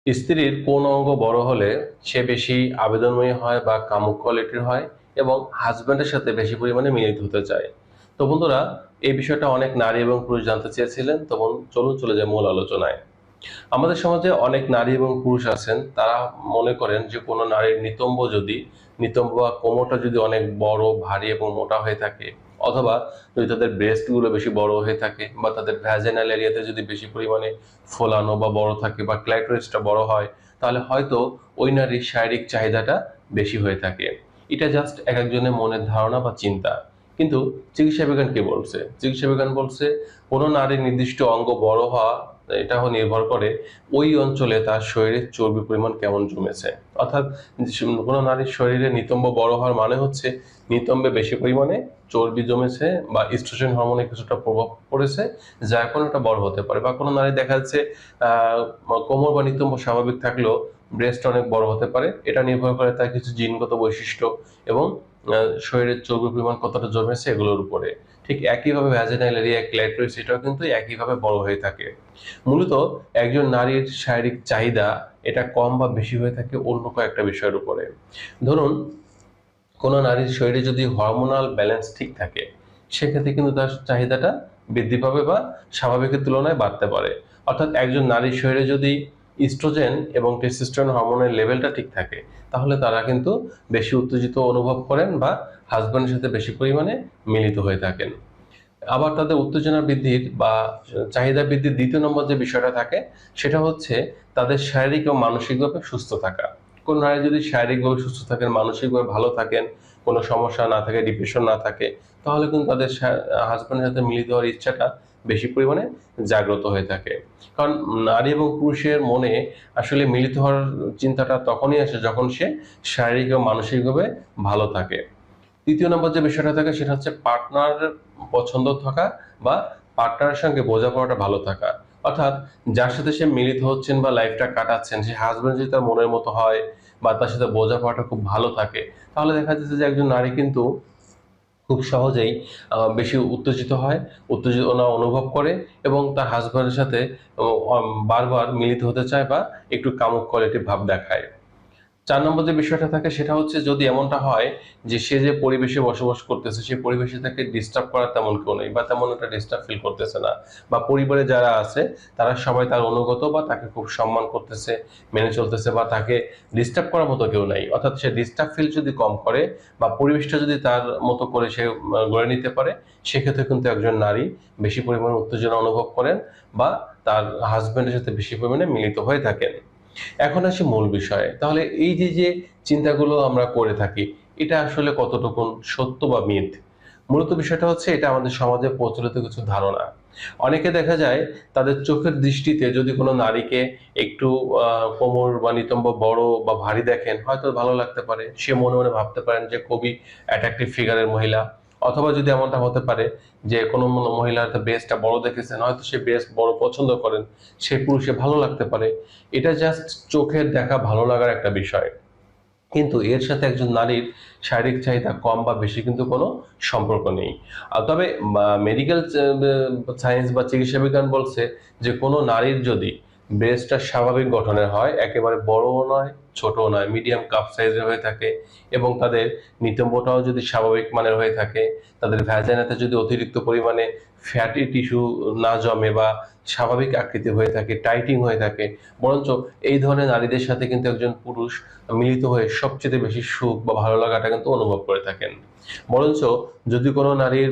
স্ত্রীর কোন অঙ্গ বড় হলে সে বেশি আবেদনময়ী হয় বা কামুক কোয়ালিটির হয় এবং হাজবেন্ডের সাথে বেশি পরিমাণে মিলিত হতে চায়। তো বন্ধুরা, এই বিষয়টা অনেক নারী এবং পুরুষ জানতে চেয়েছিলেন। তখন চলুন চলে যায় মূল আলোচনায়। আমাদের সমাজে অনেক নারী এবং পুরুষ আছেন, তারা মনে করেন যে কোনো নারীর নিতম্ব বা কোমরটা যদি অনেক বড়, ভারী এবং মোটা হয়ে থাকে, অথবা যদি তাদের ব্রেস্ট গুলো বেশি বড় হয়ে থাকে, বা তাদের ভ্যাজাইনাল এরিয়াতে যদি বেশি পরিমাণে ফোলানো বা বড় থাকে, বা ক্লাইটোরিসটা বড় হয়, তাহলে হয়তো ওই নারীর শারীরিক চাহিদাটা বেশি হয়ে থাকে। এটা জাস্ট এক একজনের মনের ধারণা বা চিন্তা। কিন্তু চিকিৎসা বিজ্ঞান কি বলছে? চিকিৎসা বিজ্ঞান বলছে কোনো নারীর নির্দিষ্ট অঙ্গ বড় হওয়া এটাও নির্ভর করে ওই অঞ্চলে তার শরীরের চর্বির পরিমাণ কেমন জমেছে। অর্থাৎ কোনো নারীর শরীরে নিতম্ব বড় হওয়ার মানে হচ্ছে নিতম্বে বেশি পরিমাণে চর্বি জমেছে বা ইস্ট্রোজেন হরমোনের কিছুটা প্রভাব পড়েছে, যার কারণে ওটা বড় হতে পারে। বা কোনো নারী দেখা যাচ্ছে কোমর বা নিতম্ব স্বাভাবিক থাকলেও ব্রেস্ট অনেক বড় হতে পারে। এটা নির্ভর করে তার কিছু জিনগত বৈশিষ্ট্য এবং শরীরের চর্বির পরিমাণ কতটা জমেছে এগুলোর উপরে। ঠিক একইভাবে ভ্যাজিনাল এরিয়া, ক্লাইটোরিস এটাও কিন্তু একইভাবে বড় হয়ে থাকে। মূলত একজন নারীর শারীরিক চাহিদা এটা কম বা বেশি হয়ে থাকে অন্য কয়েকটা বিষয়ের উপরে। ধরুন, কোনো নারীর শরীরে যদি হরমোনাল ব্যালেন্স ঠিক থাকে, সেক্ষেত্রে কিন্তু তার চাহিদাটা বৃদ্ধি পাবে বা স্বাভাবিকের তুলনায় বাড়তে পারে। অর্থাৎ একজন নারীর শরীরে যদি ইস্ট্রোজেন এবং টেস্টোস্টেরন হরমোনের লেভেলটা ঠিক থাকে, তাহলে তারা কিন্তু বেশি উত্তেজিত অনুভব করেন বা হাজব্যান্ডের সাথে বেশি পরিমাণে মিলিত হয়ে থাকেন। আবার তাদের উত্তেজনা বৃদ্ধির বা চাহিদা বৃদ্ধির দ্বিতীয় নম্বর যে বিষয়টা থাকে, সেটা হচ্ছে তাদের শারীরিক ও মানসিকভাবে সুস্থ থাকা। কোন নারী যদি শারীরিকভাবে সুস্থ থাকেন, মানসিকভাবে ভালো থাকেন, কোনো সমস্যা না থাকে, ডিপ্রেশন না থাকে, তাহলে কিন্তু তাদের হাজব্যান্ডের সাথে মিলিত হওয়ার ইচ্ছাটা বেশি পরিমাণে জাগ্রত হয়ে থাকে। কারণ নারী এবং পুরুষের মনে আসলে মিলিত হওয়ার চিন্তাটা তখনই আসে যখন সে শারীরিক ও মানসিকভাবে ভালো থাকে। তৃতীয় নম্বর যে বিষয়টা থাকে সেটা হচ্ছে পার্টনার পছন্দ থাকা বা পার্টনারের সঙ্গে বোঝাপড়াটা ভালো থাকা। অর্থাৎ যার সাথে সে মিলিত হচ্ছেন বা লাইফটা কাটাচ্ছেন, সে হাজবেন্ড যদি তার মনের মতো হয় বা তার সাথে বোঝাপড়াটা খুব ভালো থাকে, তাহলে দেখা যাচ্ছে যে একজন নারী কিন্তু খুব সহজেই বেশি উত্তেজিত হয়, উত্তেজনা অনুভব করে এবং তার হাজবেন্ডের সাথে বারবার মিলিত হতে চায় বা একটু কামুক কোয়ালিটির ভাব দেখায়। ৪ নম্বর যে বিষয়টা থাকে সেটা হচ্ছে যদি এমনটা হয় যে সে যে পরিবেশে বসবাস করতেছে, সেই পরিবেশে তাকে ডিস্টার্ব করার তেমন কেউ নেই বা তেমন একটা ডিস্টার্ব ফিল করতেছে না, বা পরিবারে যারা আছে তারা সবাই তার অনুগত বা তাকে খুব সম্মান করতেছে, মেনে চলতেছে, বা তাকে ডিস্টার্ব করার মতো কেউ নাই। অর্থাৎ সে ডিস্টার্ব ফিল যদি কম করে বা পরিবেশটা যদি তার মতো করে সে গড়ে নিতে পারে, সেক্ষেত্রে কিন্তু একজন নারী বেশি পরিমাণে উত্তেজনা অনুভব করেন বা তার হাজবেন্ডের সাথে বেশি পরিমাণে মিলিত হয়ে থাকেন। এখন আসি মূল বিষয়ে। তাহলে এই যে চিন্তাগুলো আমরা করে থাকি, এটা আসলে কতটুকুন সত্য বা মিথ? মূলত বিষয়টা হচ্ছে এটা আমাদের সমাজে প্রচলিত কিছু ধারণা। অনেকে দেখা যায় তাদের চোখের দৃষ্টিতে যদি কোনো নারীকে একটু কোমর বা নিতম্ব বড় বা ভারী দেখেন, হয়তো ভালো লাগতে পারে। সে মনে মনে ভাবতে পারেন যে খুবই অ্যাট্রাকটিভ ফিগারের মহিলা। অথবা যদি এমনটা হতে পারে যে কোনো মহিলার ব্রেস্টটা বড় দেখেছেন, হয়তো সে ব্রেস্ট বড় পছন্দ করেন, সে পুরুষে ভালো লাগতে পারে। এটা জাস্ট চোখের দেখা ভালো লাগার একটা বিষয়। কিন্তু এর সাথে একজন নারীর শারীরিক চাহিদা কম বা বেশি কিন্তু কোনো সম্পর্ক নেই। তবে মেডিকেল সায়েন্স বা চিকিৎসা বিজ্ঞান বলছে যে কোনো নারীর যদি ব্রেস্টটা স্বাভাবিক গঠনের হয়, একেবারে বড়ও নয়, ছোটও নয়, মিডিয়াম কাপ সাইজের হয়ে থাকে, এবং তাদের নিতম্বটাও যদি স্বাভাবিক মানের হয়ে থাকে, তাদের ভ্যাজাইনাতে যদি অতিরিক্ত পরিমাণে ফ্যাটি টিস্যু না জমে বা স্বাভাবিক আকৃতি হয়ে থাকে, টাইটিং হয়ে থাকে, বরঞ্চ এই ধরনের নারীদের সাথে কিন্তু একজন পুরুষ মিলিত হয়ে সবচেয়ে বেশি সুখ বা ভালো লাগাটা কিন্তু অনুভব করে থাকেন। বরঞ্চ যদি কোনো নারীর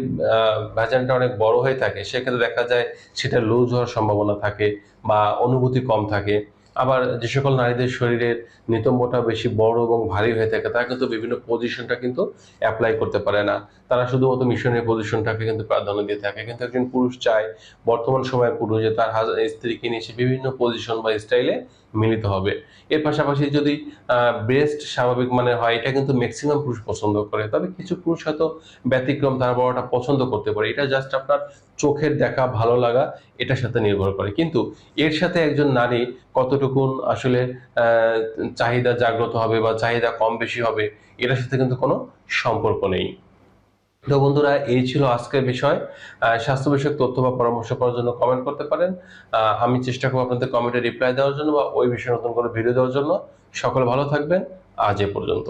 ভ্যাজানটা অনেক বড় হয়ে থাকে, সেক্ষেত্রে দেখা যায় সেটা লুজ হওয়ার সম্ভাবনা থাকে বা অনুভূতি কম থাকে। আবার যে সকল নারীদের শরীরের নিতম্বটা বেশি বড় এবং ভারী হয়ে থাকে, তারা কিন্তু বিভিন্ন পজিশনটা কিন্তু অ্যাপ্লাই করতে পারে না। তারা শুধুমাত্র মিশনের পজিশনটাকে কিন্তু প্রাধান্য দিয়ে থাকে। কিন্তু একজন পুরুষ চায়, বর্তমান সময়ের পুরুষ, যে তার স্ত্রীকে নিয়ে সে বিভিন্ন পজিশন বা স্টাইলে মিলিত হবে। এর পাশাপাশি যদি ব্রেস্ট স্বাভাবিক মানের হয়, এটা কিন্তু ম্যাক্সিমাম পুরুষ পছন্দ করে। তবে কিছু পুরুষ হয়তো ব্যতিক্রম, তারা বড়টা পছন্দ করতে পারে। এটা জাস্ট আপনার চোখের দেখা ভালো লাগা, এটার সাথে নির্ভর করে। কিন্তু এর সাথে একজন নারী কতটুকুন আসলে চাহিদা জাগ্রত হবে বা চাহিদা কম বেশি হবে, এটার সাথে কিন্তু কোনো সম্পর্ক নেই। তো বন্ধুরা, এই ছিল আজকের বিষয়। স্বাস্থ্য বিষয়ক তথ্য বা পরামর্শ করার জন্য কমেন্ট করতে পারেন। আমি চেষ্টা করবো আপনাদের কমেন্টে রিপ্লাই দেওয়ার জন্য বা ওই বিষয়ে নতুন করে ভিডিও দেওয়ার জন্য। সকলে ভালো থাকবেন। আজ এ পর্যন্ত।